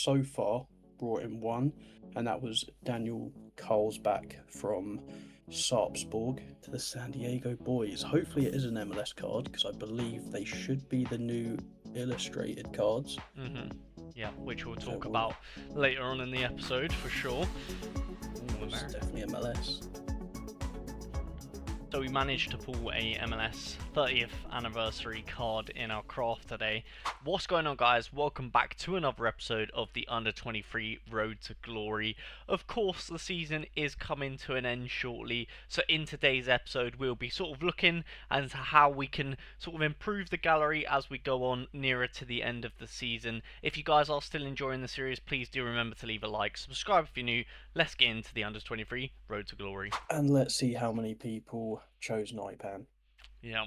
so far brought in one, and that was Daniel Carlsbach from Sarpsborg to the San Diego Boys. Hopefully it is an MLS card, because I believe they should be the new illustrated cards. Yeah, which we'll So talk about later on in the episode for sure. it's definitely MLS. So we managed to pull a MLS 30th anniversary card in our craft today. What's going on, guys? Welcome back to another episode of the Under-23 Road to Glory. Of course, the season is coming to an end shortly, so in today's episode we'll be sort of looking into how we can sort of improve the gallery as we go on nearer to the end of the season. If you guys are still enjoying the series, please do remember to leave a like, subscribe if you're new. Let's get into the Under-23 Road to Glory. And let's see how many people chose Naipan. Yeah,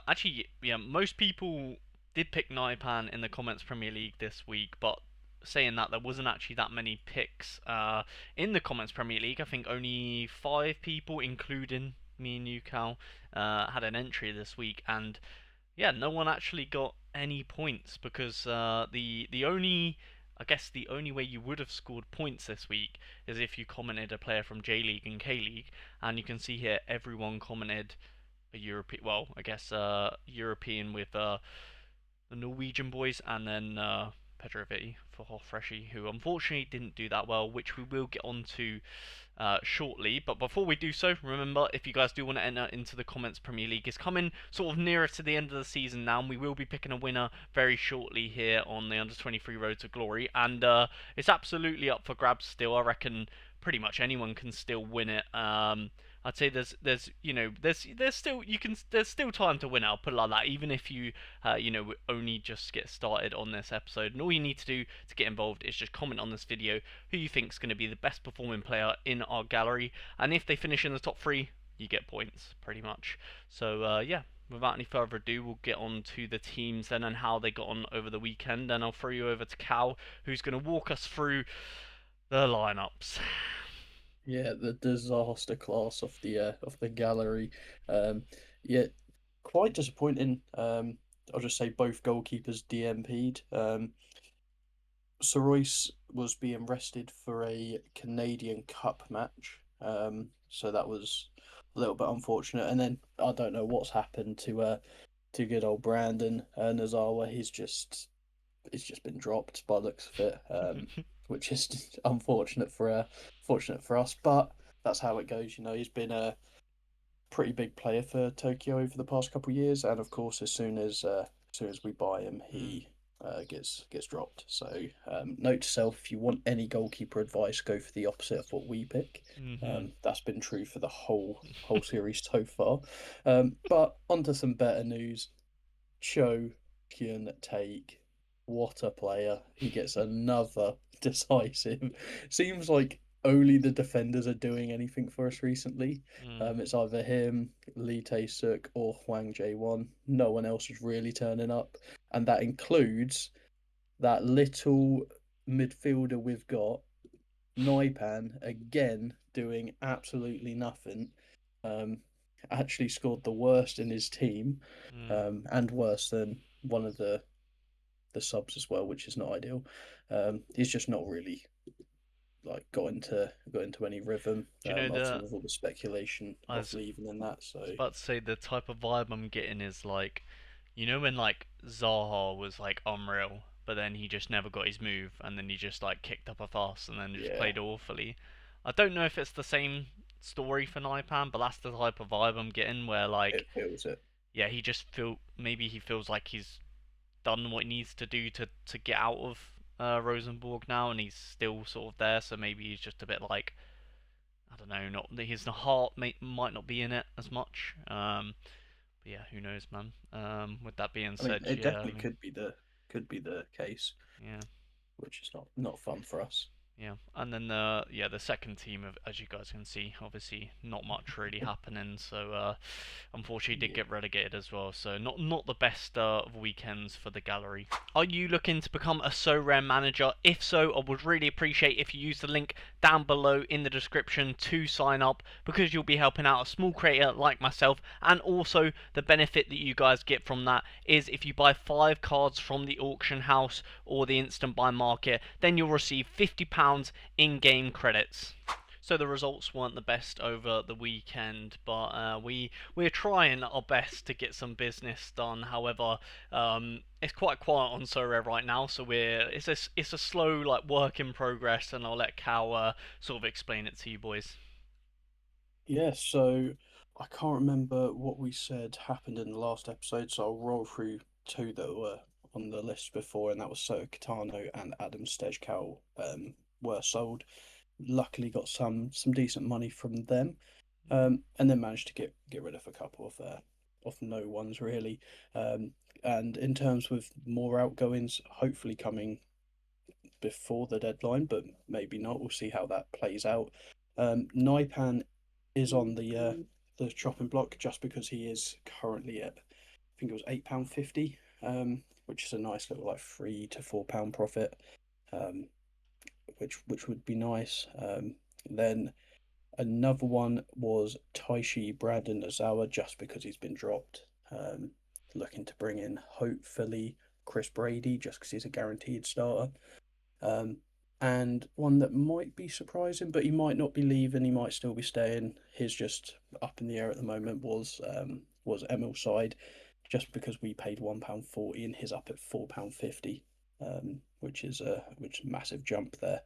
actually, yeah, most people did pick Naipan in the Comments Premier League this week, but saying that, there wasn't actually that many picks in the Comments Premier League. I think only 5 people, including me and you, Cal, had an entry this week, and yeah, no one actually got any points because the only, I guess the only way you would have scored points this week is if you commented a player from J League and K League, and you can see here everyone commented a European, well, I guess European with the Norwegian boys, and then Petrovic for Hofreshi, who unfortunately didn't do that well, which we will get onto shortly. But before we do so, remember, if you guys do want to enter into the Comments Premier League, it's coming sort of nearer to the end of the season now, and we will be picking a winner very shortly here on the Under-23 Road to Glory, and it's absolutely up for grabs still. I reckon pretty much anyone can still win it. I'd say there's still time to win it. I'll put it like that. Even if you only just get started on this episode, and all you need to do to get involved is just comment on this video who you think is going to be the best performing player in our gallery, and if they finish in the top 3, you get points pretty much. So yeah. Without any further ado, we'll get on to the teams then and how they got on over the weekend, and I'll throw you over to Cal, who's going to walk us through the lineups. Yeah, the disaster class of the gallery. Yeah, quite disappointing. I'll just say both goalkeepers DMP'd. Sorare was being rested for a Canadian Cup match, so that was a little bit unfortunate. And then I don't know what's happened to good old Brandon Nazawa. It's just been dropped by the looks of it, which is unfortunate for us. But that's how it goes. He's been a pretty big player for Tokyo over the past couple of years, and of course, as soon as we buy him, he gets dropped. So note to self: if you want any goalkeeper advice, go for the opposite of what we pick. That's been true for the whole series so far. But onto some better news. Cho Kyun Taek, what a player! He gets another decisive. Seems like only the defenders are doing anything for us recently. It's either him, Lee Tae-suk, or Hwang Jae-won. No one else is really turning up, and that includes that little midfielder we've got, Naipan, again doing absolutely nothing. Actually scored the worst in his team, and worse than one of the subs as well, which is not ideal. He's just not really got into any rhythm. Do you know Obviously with all the speculation of leaving and that. So I was about to say, the type of vibe I'm getting is like, when like Zaha was like unreal, but then he just never got his move, and then he just like kicked up a fuss, and then just played awfully. I don't know if it's the same story for Naipan, but that's the type of vibe I'm getting, where like it feels it. Yeah, he just maybe he feels like he's done what he needs to do to get out of Rosenborg now, and he's still sort of there. So maybe he's just a bit like, I don't know, not his heart might not be in it as much. But yeah, who knows, man. With that being said, it definitely could be the case. Yeah, which is not fun for us. Yeah, and then the second team, as you guys can see, obviously not much really happening. So unfortunately, did get relegated as well. So not the best of weekends for the gallery. Are you looking to become a Sorare manager? If so, I would really appreciate if you use the link down below in the description to sign up, because you'll be helping out a small creator like myself. And also, the benefit that you guys get from that is if you buy 5 cards from the auction house or the instant buy market, then you'll receive £50 in-game credits. So the results weren't the best over the weekend, but we're trying our best to get some business done. However, it's quite quiet on Sorare right now, so it's a slow like work in progress, and I'll let Cal sort of explain it to you boys. Yeah, so I can't remember what we said happened in the last episode, so I'll roll through two that were on the list before, and that was Soto Catano and Adam Stejkal were sold. Luckily got some decent money from them. And then managed to get rid of a couple of no ones really. And in terms with more outgoings, hopefully coming before the deadline, but maybe not. We'll see how that plays out. Naipan is on the chopping block just because he is currently at, I think it was £8.50, which is a nice little like £3 to £4 profit, um, which would be nice. Then another one was Taishi Brandon Azawa just because he's been dropped. Looking to bring in hopefully Chris Brady just because he's a guaranteed starter. Um, and one that might be surprising, but he might not be leaving. He might still be staying. He's just up in the air at the moment. Was Emil Side, just because we paid £1.40 and he's up at £4.50, which is a massive jump there.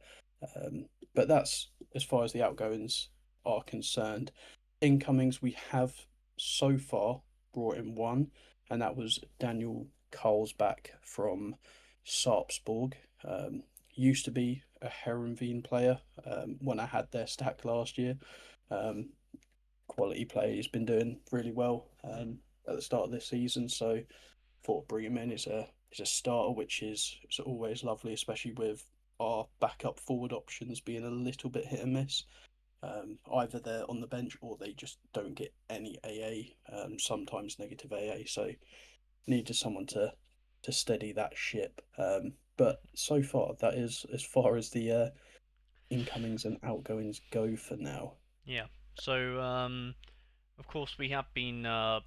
But that's as far as the outgoings are concerned. Incomings we have so far brought in one, and that was Daniel Carlsbach from Sarpsborg. Used to be a Heronveen player when I had their stack last year. Um, Quality player. He's been doing really well at the start of this season, so thought bring him in. Is a starter, which is always lovely, especially with our backup forward options being a little bit hit and miss. Either they're on the bench or they just don't get any AA. Sometimes negative AA. So needed someone to steady that ship. But so far, that is as far as the incomings and outgoings go for now. Yeah. So of course, we have been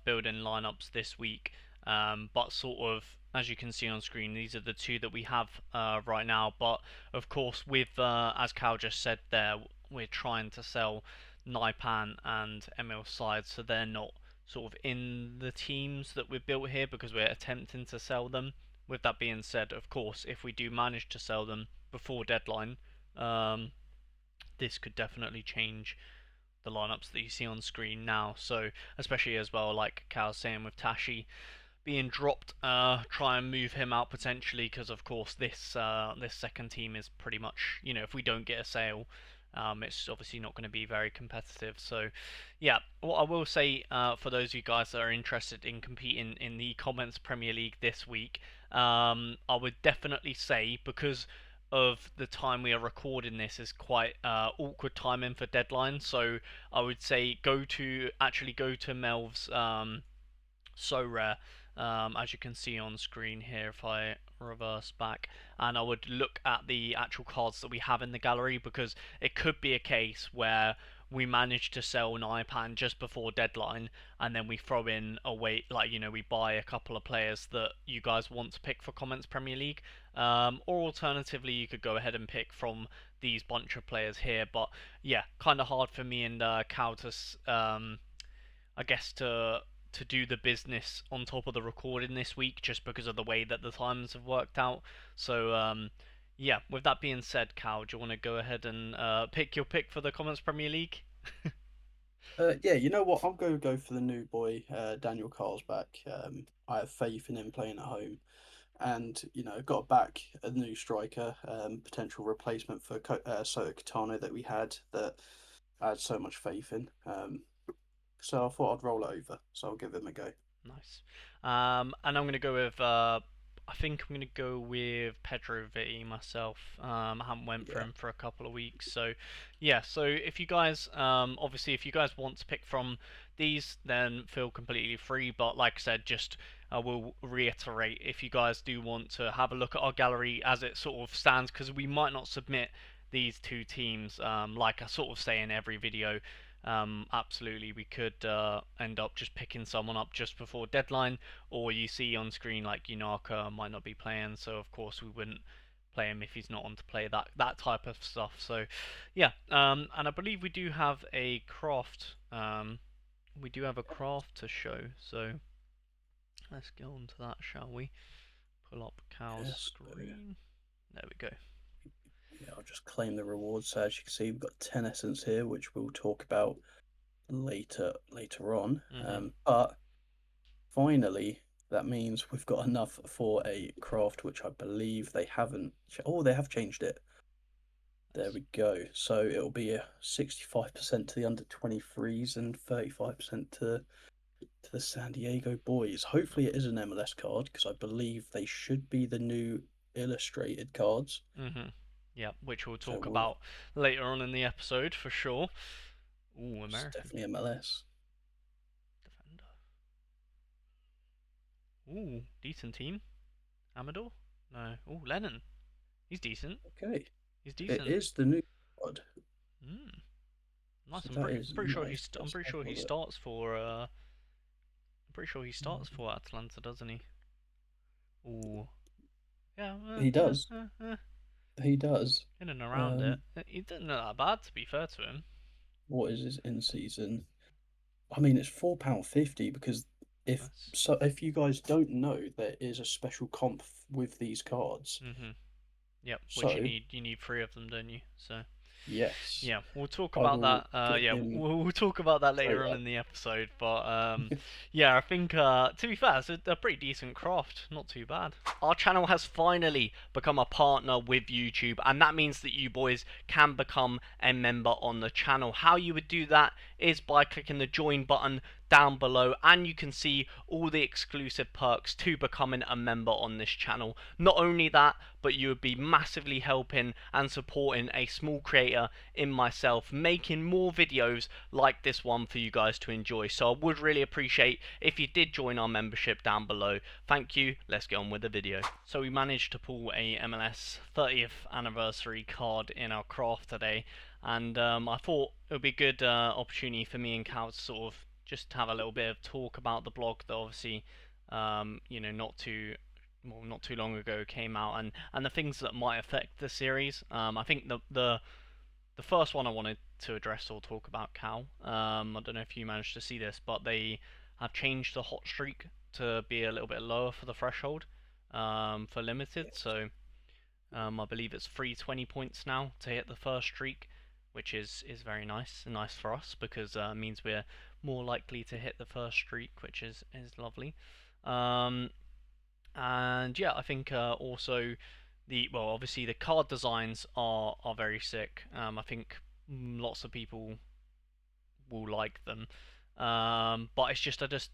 building lineups this week, but sort of as you can see on screen, these are the two that we have right now. But of course, with as Cal just said there, we're trying to sell Naipan and Emil Side, so they're not sort of in the teams that we've built here because we're attempting to sell them. With that being said, of course, if we do manage to sell them before deadline, um, this could definitely change the lineups that you see on screen now. So especially as well, like Cal's saying with Tashi being dropped, try and move him out potentially because of course this second team is pretty much, if we don't get a sale, it's obviously not going to be very competitive. So yeah, what I will say for those of you guys that are interested in competing in the Comments Premier League this week, I would definitely say, because of the time we are recording this is quite awkward timing for deadline, so I would say go to Melv's So Rare, as you can see on screen here if I reverse back, and I would look at the actual cards that we have in the gallery, because it could be a case where we manage to sell an iPan just before deadline, and then we throw in a wait, like we buy a couple of players that you guys want to pick for Comments Premier League, or alternatively you could go ahead and pick from these bunch of players here. But yeah, kind of hard for me and Cal to I guess to do the business on top of the recording this week, just because of the way that the times have worked out. So yeah, with that being said, Cal, do you want to go ahead and pick your pick for the Comments Premier League? Yeah, you know what? I'm going to go for the new boy, Daniel Carlsbach. I have faith in him playing at home, and got back a new striker, potential replacement for Soto Catano that we had that I had so much faith in. So I thought I'd roll it over. So I'll give him a go. Nice. And I'm gonna go with I think I'm gonna go with Pedro Vitti myself. I haven't went for Yeah. him for a couple of weeks, so yeah. So if you guys, obviously, if you guys want to pick from these, then feel completely free. But like I said, just I will reiterate, if you guys do want to have a look at our gallery as it sort of stands, because we might not submit these two teams, like I sort of say in every video, absolutely we could end up just picking someone up just before deadline, or you see on screen like Yunaka might not be playing, so of course we wouldn't play him if he's not on to play that type of stuff. So yeah, and I believe we do have a craft. We do have a craft to show, so let's get on to that, shall we? Pull up Cal's Yes. screen. There we go. Yeah, I'll just claim the rewards. So as you can see, we've got 10 essence here, which we'll talk about later on. Mhm. But finally, that means we've got enough for a craft, which I believe they haven't. Oh, they have changed it. There we go. So it'll be a 65% to the under 23s and 35% to the San Diego boys. Hopefully, it is an MLS card because I believe they should be the new illustrated cards. Mhm. Yeah, which we'll So talk about later on in the episode for sure. Ooh, it's American definitely MLS. defender. Ooh, decent team. Amador? No. Ooh, Lennon. He's decent. Okay, He's it decent. is the new card. Hmm. Nice. So I'm that pretty is pretty sure nice. I'm Let's pretty have sure a he look. starts for I'm pretty sure he starts for Atlanta, doesn't he? Ooh. Yeah. He does. He does. In and around it. Um, He didn't look that bad, to be fair to him. what is his in season? I mean, it's £4.50 because Nice. if you guys don't know, there is a special comp with these cards. Mhm. Yep. Which So you need three of them, don't you? So. yes, Yeah, we'll talk I about will that. get Yeah, him we'll talk about that straight later on up. in the episode. But yeah, I think to be fair, it's a pretty decent craft. Not too bad. Our channel has finally become a partner with YouTube, and that means that you boys can become a member on the channel. How you would do that is by clicking the join button down below, and you can see all the exclusive perks to becoming a member on this channel. Not only that, but you would be massively helping and supporting a small creator in myself, making more videos like this one for you guys to enjoy. So I would really appreciate if you did join our membership down below. Thank you. Let's get on with the video. So we managed to pull a MLS 30th anniversary card in our craft today, and I thought it would be a good opportunity for me and Cal to sort of just have a little bit of talk about the blog that obviously not too long ago came out, and the things that might affect the series. I think the first one I wanted to address or talk about, Cal. I don't know if you managed to see this, but they have changed the hot streak to be a little bit lower for the threshold for limited. So I believe it's free 20 points now to hit the first streak, which is very nice and nice for us because it means we're more likely to hit the first streak, which is lovely. Um, and yeah, I think also obviously the card designs are very sick. I think lots of people will like them. But it's just I just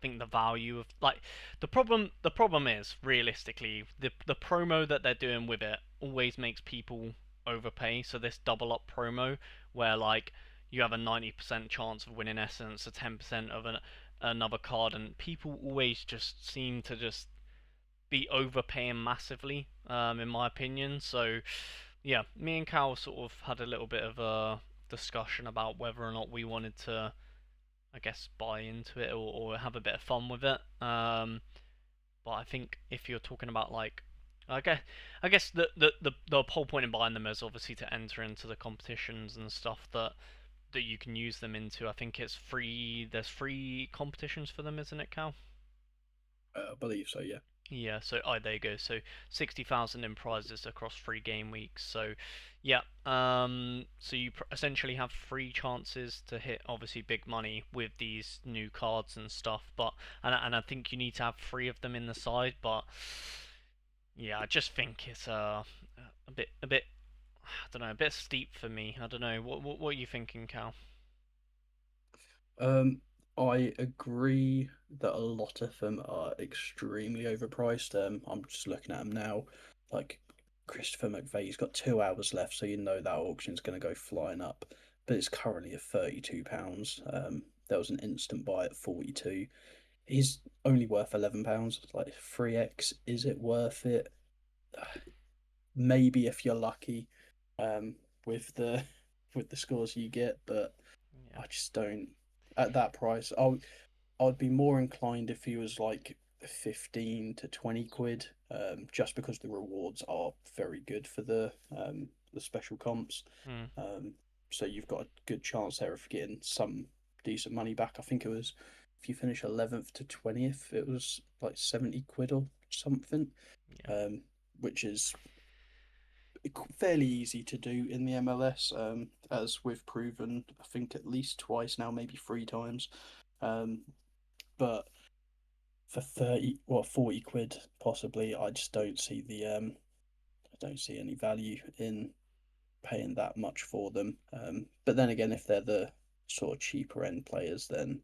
think the value of like the problem is realistically the promo that they're doing with it always makes people overpay. So this double up promo where like you have a 90% chance of winning essence, a 10% of another card, and people always just seem to just be overpaying massively, in my opinion. So yeah, me and Cal sort of had a little bit of a discussion about whether or not we wanted to, I guess, buy into it or have a bit of fun with it. But I think if you're talking about like, I guess the whole point in buying them is obviously to enter into the competitions and stuff that you can use them into. I think it's free. There's free competitions for them, isn't it, Cal? I believe so. Yeah. Yeah, so there you go. So 60,000 in prizes across 3 game weeks. So yeah, so you essentially have 3 chances to hit obviously big money with these new cards and stuff. But and I think you need to have 3 of them in the side. But yeah, I just think it's a bit I don't know, a bit steep for me. I don't know. What are you thinking, Cal? Um, I agree that a lot of them are extremely overpriced. I'm just looking at them now. Like Christopher McVeigh's got 2 hours left, so you know that auction's going to go flying up. But it's currently at £32. There was an instant buy at 42. He's only worth £11. Like 3x, is it worth it? Maybe if you're lucky. um, with the with the scores you get, but Yeah. I just don't at that price. I'd be more inclined if he was like 15 to 20 quid, just because the rewards are very good for the special comps. Mm. Um, so you've got a good chance there of getting some decent money back. I think it was if you finish 11th to 20th, it was like 70 quid or something, Yeah. um, which is fairly easy to do in the MLS, as we've proven, I think at least twice now, maybe three times. Um, but for 30 or 40 quid possibly, I just don't see I don't see any value in paying that much for them. But then again, if they're the sort of cheaper end players, then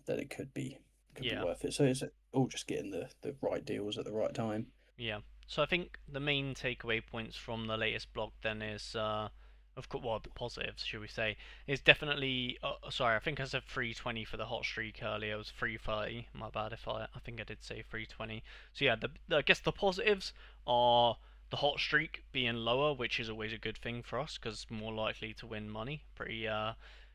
it could be Yeah. worth it. So it's all just getting the right deals at the right time. Yeah. So I think the main takeaway points from the latest blog then is, of course, well, the positives, should we say, is definitely. Sorry, I think I said 320 for the hot streak earlier. It was 330. My bad if I think I did say 320. So yeah, I guess the positives are the hot streak being lower, which is always a good thing for us because more likely to win money. Pretty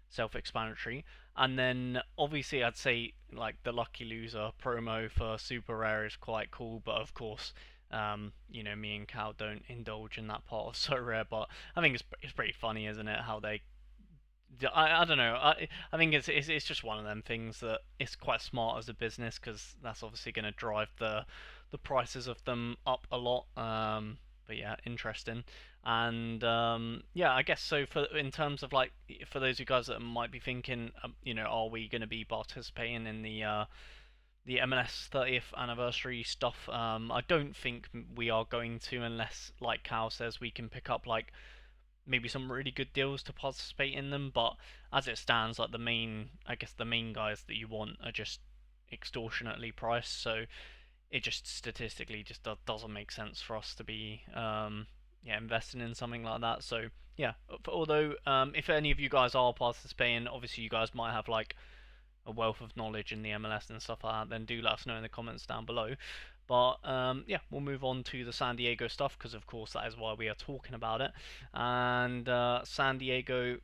self-explanatory. And then obviously I'd say like the lucky loser promo for super rare is quite cool, but of course, me and Cal don't indulge in that part of so rare. But I think it's pretty funny, isn't it? How they I don't know. I think it's just one of them things that it's quite smart as a business because that's obviously going to drive the prices of them up a lot. But yeah, interesting. And yeah, I guess so. For in terms of like for those of you guys that might be thinking, are we going to be participating in the MLS 30th anniversary stuff? I don't think we are going to unless, like Cal says, we can pick up like maybe some really good deals to participate in them. But as it stands, like I guess the main guys that you want are just extortionately priced. So it just statistically just doesn't make sense for us to be yeah, investing in something like that. So yeah, although if any of you guys are participating, obviously you guys might have like a wealth of knowledge in the MLS and stuff like that, then do let us know in the comments down below. But yeah, we'll move on to the San Diego stuff because, of course, that is why we are talking about it. And San Diego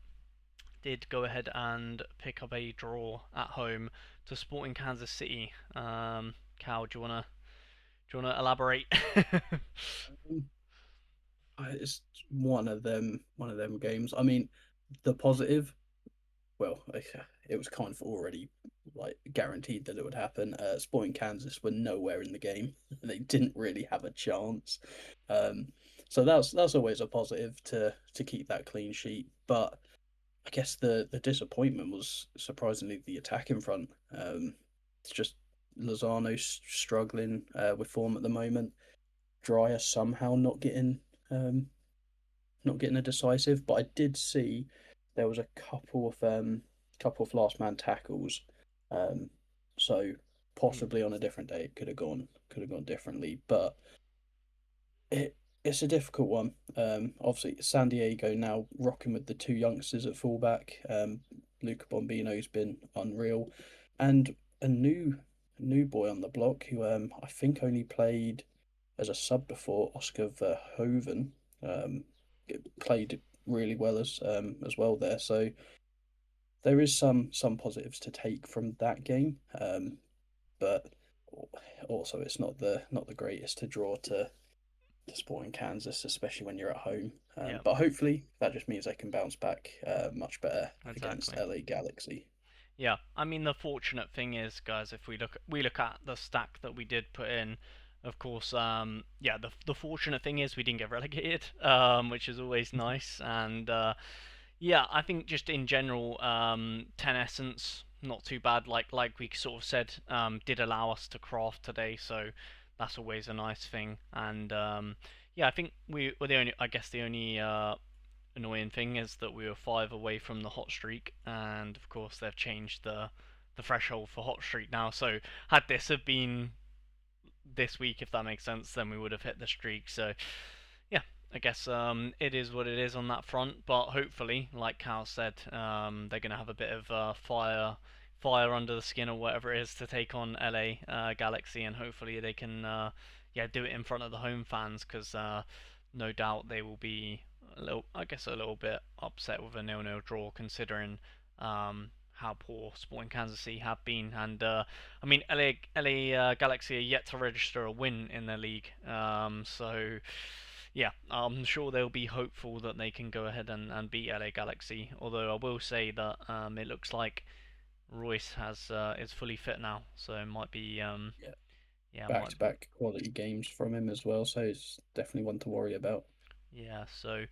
did go ahead and pick up a draw at home to Sporting Kansas City. Cal, do you wanna elaborate? Um, it's one of them games. I mean, the positive, well, it was kind of already like guaranteed that it would happen. Sporting Kansas were nowhere in the game. They didn't really have a chance. Um, so that's always a positive to keep that clean sheet. But I guess the disappointment was surprisingly the attack in front. It's just Lozano struggling with form at the moment. Dryer somehow um, not getting a decisive, but I did see there was a couple of last man tackles. Um, so Hmm, possibly on a different day it could have gone differently, but it's a difficult one. Obviously San Diego now rocking with the two youngsters at fullback. Luca Bombino's been unreal, and a new boy on the block who I think only played as a sub before, Oscar Verhoeven. Um, played really well as well there. So there is some positives to take from that game. But also it's not the greatest to draw to Sporting Kansas, especially when you're at home. yeah, But hopefully that just means they can bounce back much better against exactly. LA Galaxy. Yeah, I mean the fortunate thing is, guys, if we look at the stack that we did put in, of course, yeah, the fortunate thing is we didn't get relegated, which is always nice, and yeah, I think just in general, ten essence not too bad. Like we sort of said, did allow us to craft today, so that's always a nice thing, and yeah, I think we were the only, I guess the only annoying thing is that we were 5 away from the hot streak, and of course they've changed the threshold for hot streak now. So had this have been this week, if that makes sense, then we would have hit the streak. So yeah, I guess it is what it is on that front. But hopefully, like Cal said, they're gonna have a bit of fire under the skin or whatever it is to take on LA Galaxy, and hopefully they can yeah, do it in front of the home fans because no doubt they will be a little bit upset with a 0-0 draw considering how poor Sporting Kansas City have been. And I mean, LA Galaxy are yet to register a win in their league. So yeah, I'm sure they'll be hopeful that they can go ahead and beat LA Galaxy. Although I will say that it looks like Royce is fully fit now, so it might be Yeah, yeah, back might to back quality games from him as well, so it's definitely one to worry about. yeah. So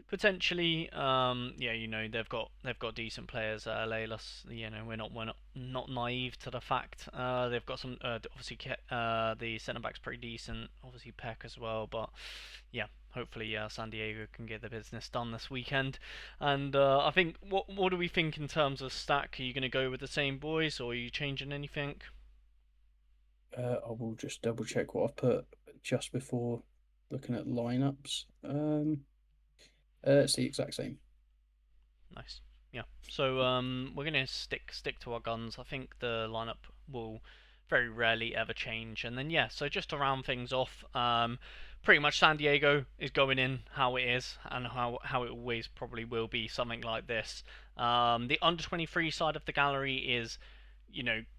potentially, yeah, they've got decent players at LA. We're not naive to the fact they've got some obviously the centre back's pretty decent. Obviously Peck as well, but yeah, hopefully San Diego can get the business done this weekend. And I think what do we think in terms of stack? Are you going to go with the same boys, or are you changing anything? I will just double check what I've put just before looking at lineups. It's the exact same. Nice. Yeah. So we're gonna stick to our guns. I think the lineup will very rarely ever change. And then yeah, so just to round things off, pretty much San Diego is going in how it is and how it always probably will be, something like this. The under 23 side of the gallery is,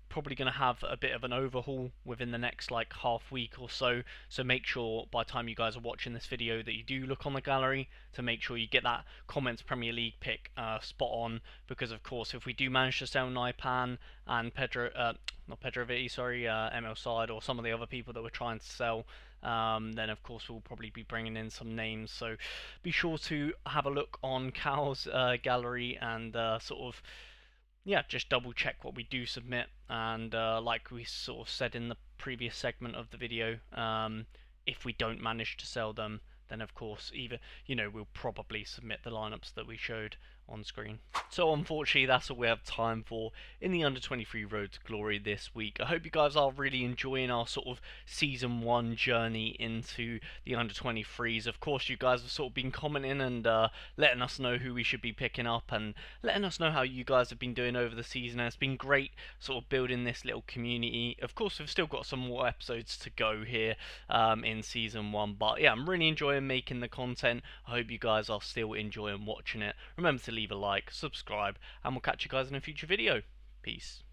probably going to have a bit of an overhaul within the next like half week or so. So make sure by the time you guys are watching this video that you do look on the gallery to make sure you get that comments Premier League pick spot on, because of course if we do manage to sell Naipan and not Pedro Vitti, sorry, ML Side or some of the other people that we're trying to sell, then of course we'll probably be bringing in some names. So be sure to have a look on Cal's gallery and sort of yeah, just double check what we do submit. And like we sort of said in the previous segment of the video, if we don't manage to sell them, then of course we'll probably submit the lineups that we showed on screen. So unfortunately that's all we have time for in the under 23 Road to Glory this week. I hope you guys are really enjoying our sort of season 1 journey into the under 23s. Of course you guys have sort of been commenting and letting us know who we should be picking up and letting us know how you guys have been doing over the season. And it's been great sort of building this little community. Of course we've still got some more episodes to go here in season 1, but yeah, I'm really enjoying making the content. I hope you guys are still enjoying watching it. Remember to leave a like, subscribe, and we'll catch you guys in a future video. Peace.